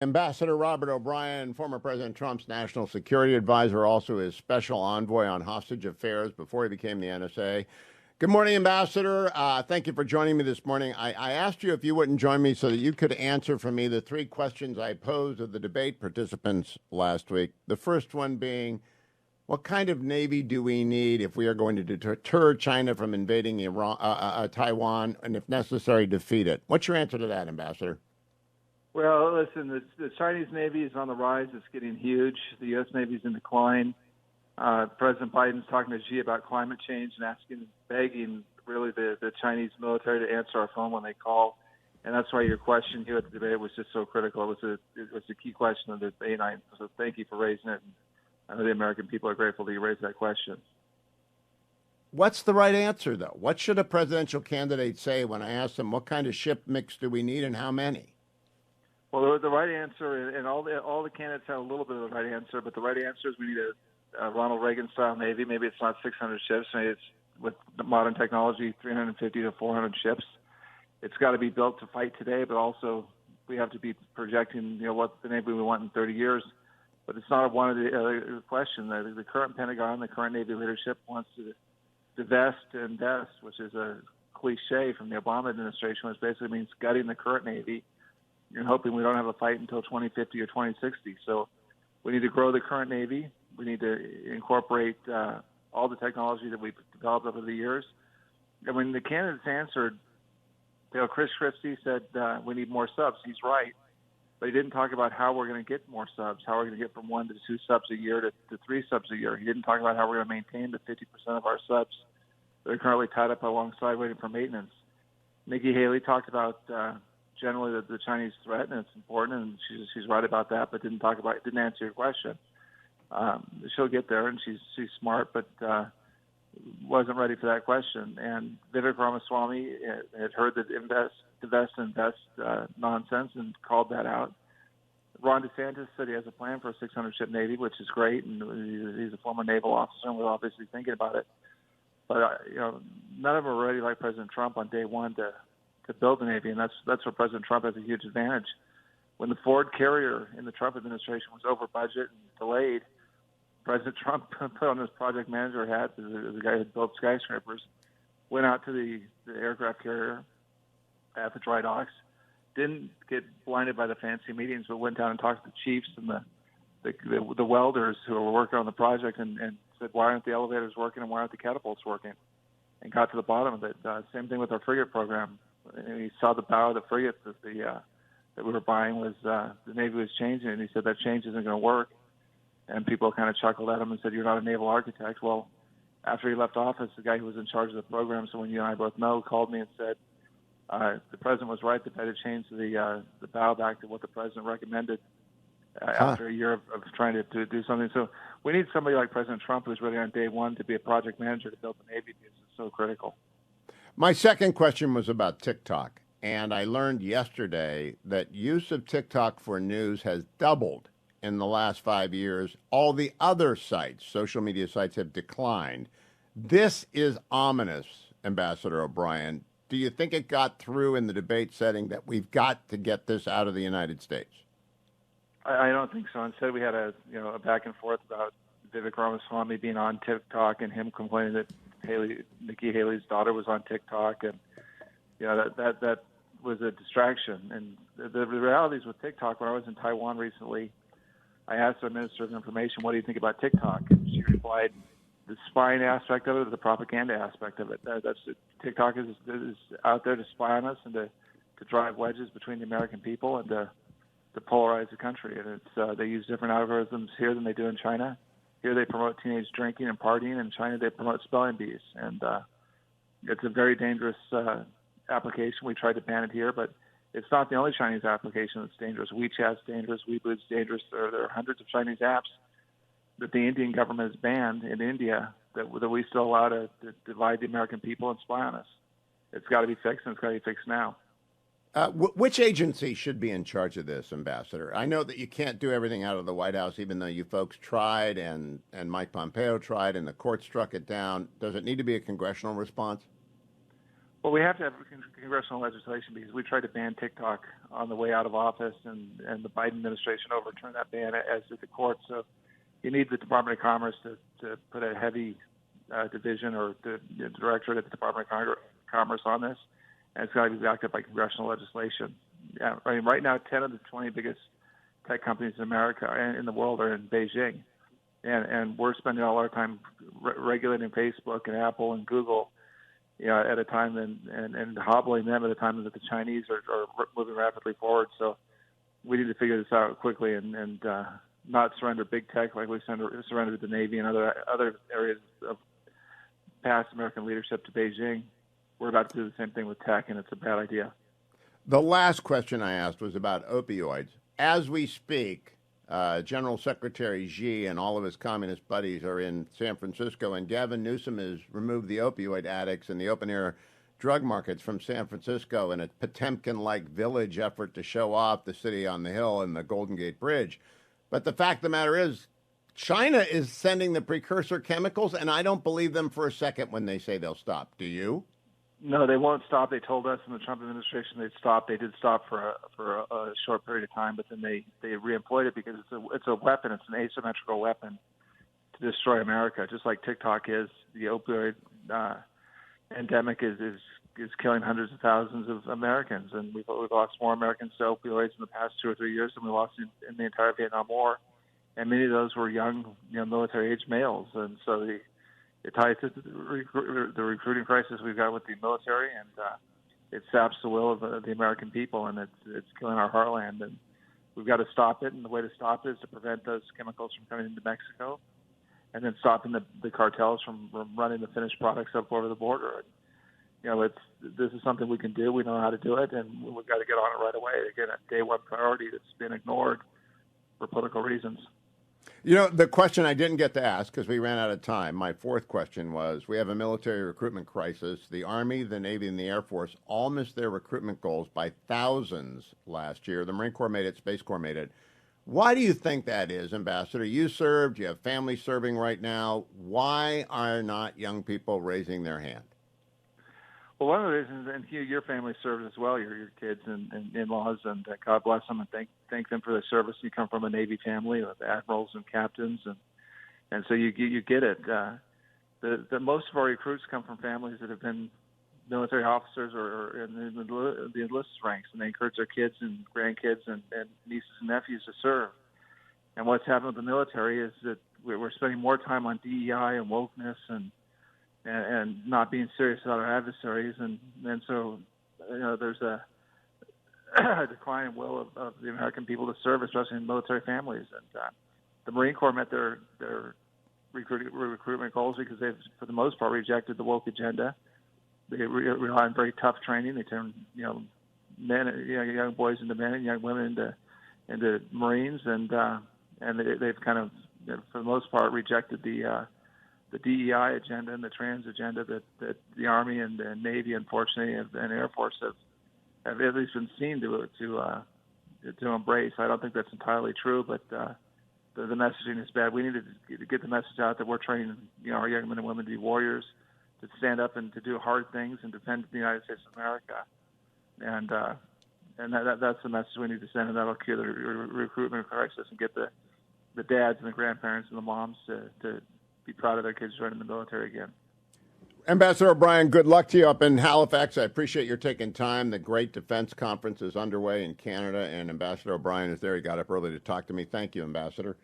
Ambassador Robert O'Brien, former President Trump's national security advisor, also his special envoy on hostage affairs before he became the NSA. Good morning, Ambassador. Thank you for joining me this morning. I asked you if you wouldn't join me so that you could answer for me the three questions I posed of the debate participants last week. The first one being, what kind of Navy do we need if we are going to deter China from invading Taiwan and, if necessary, defeat it? What's your answer to that, Ambassador? Well, listen, the Chinese Navy is on the rise. It's getting huge. The U.S. Navy is in decline. President Biden's talking to Xi about climate change and begging really the Chinese military to answer our phone when they call. And that's why your question here at the debate was just so critical. It was a key question of the debate night. So thank you for raising it. I know the American people are grateful that you raised that question. What's the right answer, though? What should a presidential candidate say when I ask them what kind of ship mix do we need and how many? Well, the right answer, and all the candidates have a little bit of the right answer, but the right answer is we need a Ronald Reagan-style Navy. Maybe it's not 600 ships. Maybe it's, with modern technology, 350 to 400 ships. It's got to be built to fight today, but also we have to be projecting, what the Navy we want in 30 years. But it's not one of the question. The current Pentagon, the current Navy leadership wants to divest and invest, which is a cliche from the Obama administration, which basically means gutting the current Navy. You're hoping we don't have a fight until 2050 or 2060. So we need to grow the current Navy. We need to incorporate all the technology that we've developed over the years. And when the candidates answered, Chris Christie said we need more subs. He's right. But he didn't talk about how we're going to get more subs, how we're going to get from 1 to 2 subs a year to 3 subs a year. He didn't talk about how we're going to maintain the 50% of our subs that are currently tied up alongside waiting for maintenance. Nikki Haley talked about generally the Chinese threat, and it's important, and she's right about that, but didn't answer your question. She'll get there, and she's smart, but wasn't ready for that question. And Vivek Ramaswamy had heard the divest nonsense and called that out. Ron DeSantis said he has a plan for a 600-ship Navy, which is great, and he's a former naval officer, and we're obviously thinking about it. But none of them are ready like President Trump on day one to build the Navy, and that's where President Trump has a huge advantage. When the Ford carrier in the Trump administration was over budget and delayed, President Trump put on his project manager hat, the guy who built skyscrapers, went out to the aircraft carrier at the dry docks, didn't get blinded by the fancy meetings, but went down and talked to the chiefs and the welders who were working on the project and said, why aren't the elevators working and why aren't the catapults working? And got to the bottom of it. Same thing with our frigate program. And he saw the bow of the frigate that we were buying was the Navy was changing, and he said that change isn't going to work. And people kind of chuckled at him and said, "You're not a naval architect." Well, after he left office, the guy who was in charge of the program, someone you and I both know, called me and said the president was right. They had to change the bow back to what the president recommended after a year of trying to do something. So we need somebody like President Trump who's ready on day one to be a project manager to build the Navy because it's so critical. My second question was about TikTok, and I learned yesterday that use of TikTok for news has doubled in the last 5 years. All the other sites, social media sites, have declined. This is ominous, Ambassador O'Brien. Do you think it got through in the debate setting that we've got to get this out of the United States? I don't think so. Instead, we had a back and forth about Vivek Ramaswamy being on TikTok and him complaining that Nikki Haley's daughter was on TikTok, and that was a distraction. And the realities with TikTok, when I was in Taiwan recently, I asked our Minister of Information, "What do you think about TikTok?" And she replied, "The spying aspect of it, or the propaganda aspect of it. TikTok is out there to spy on us and to drive wedges between the American people and to polarize the country. And it's they use different algorithms here than they do in China. Here they promote teenage drinking and partying. In China they promote spelling bees. And it's a very dangerous application. We tried to ban it here, but it's not the only Chinese application that's dangerous. WeChat's dangerous. Weibo's dangerous. There are hundreds of Chinese apps that the Indian government has banned in India that we still allow to divide the American people and spy on us. It's got to be fixed, and it's got to be fixed now. Which agency should be in charge of this, Ambassador? I know that you can't do everything out of the White House, even though you folks tried and Mike Pompeo tried and the court struck it down. Does it need to be a congressional response? Well, we have to have congressional legislation because we tried to ban TikTok on the way out of office, and the Biden administration overturned that ban, as did the court. So you need the Department of Commerce to put a heavy division or the directorate at the Department of Commerce on this, and it's got to be backed up by congressional legislation. Yeah, I mean, right now, 10 of the 20 biggest tech companies in America and in the world are in Beijing, and we're spending all our time regulating Facebook and Apple and Google, at a time and hobbling them at a time that the Chinese are moving rapidly forward. So we need to figure this out quickly and not surrender big tech like we surrendered the Navy and other areas of past American leadership to Beijing. We're about to do the same thing with tech, and it's a bad idea. The last question I asked was about opioids. As we speak, General Secretary Xi and all of his communist buddies are in San Francisco, and Gavin Newsom has removed the opioid addicts and the open-air drug markets from San Francisco in a Potemkin-like village effort to show off the city on the hill and the Golden Gate Bridge. But the fact of the matter is, China is sending the precursor chemicals, and I don't believe them for a second when they say they'll stop. Do you? No, they won't stop. They told us in the Trump administration they'd stop. They did stop for a short period of time, but then they reemployed it because it's a weapon. It's an asymmetrical weapon to destroy America, just like TikTok is. The opioid endemic is killing hundreds of thousands of Americans, and we've lost more Americans to opioids in the past 2 or 3 years than we lost in the entire Vietnam War, and many of those were young, military-age males, and so it ties to the recruiting crisis we've got with the military, and it saps the will of the American people, and it's killing our heartland, and we've got to stop it. And the way to stop it is to prevent those chemicals from coming into Mexico, and then stopping the cartels from running the finished products up over the border. This is something we can do. We know how to do it, and we've got to get on it right away. Again, a day one priority that's been ignored for political reasons. The question I didn't get to ask because we ran out of time, my fourth question was, we have a military recruitment crisis. The Army, the Navy, and the Air Force all missed their recruitment goals by thousands last year. The Marine Corps made it, Space Corps made it. Why do you think that is, Ambassador? You served, you have family serving right now. Why are not young people raising their hand? Well, one of the reasons, and Hugh, your family serves as well, your kids and in-laws, and God bless them, and thank them for their service. You come from a Navy family with admirals and captains, and so you get it. The most of our recruits come from families that have been military officers or in the enlisted ranks, and they encourage their kids and grandkids and nieces and nephews to serve. And what's happened with the military is that we're spending more time on DEI and wokeness and not being serious about our adversaries, and so there's a decline in will of the American people to serve, especially in military families. And the Marine Corps met their recruitment goals because they've, for the most part, rejected the woke agenda. They rely on very tough training. They turn men, young boys into men and young women into Marines, and they've kind of, for the most part, rejected the DEI agenda and the trans agenda that the Army and Navy, unfortunately, and Air Force have at least been seen to embrace. I don't think that's entirely true, but the messaging is bad. We need to get the message out that we're training our young men and women to be warriors, to stand up and to do hard things and defend the United States of America, and that's the message we need to send, and that'll cure the recruitment crisis and get the dads and the grandparents and the moms to be proud of their kids joining the military again. Ambassador O'Brien, good luck to you up in Halifax. I appreciate your taking time. The Great Defense Conference is underway in Canada, and Ambassador O'Brien is there. He got up early to talk to me. Thank you, Ambassador.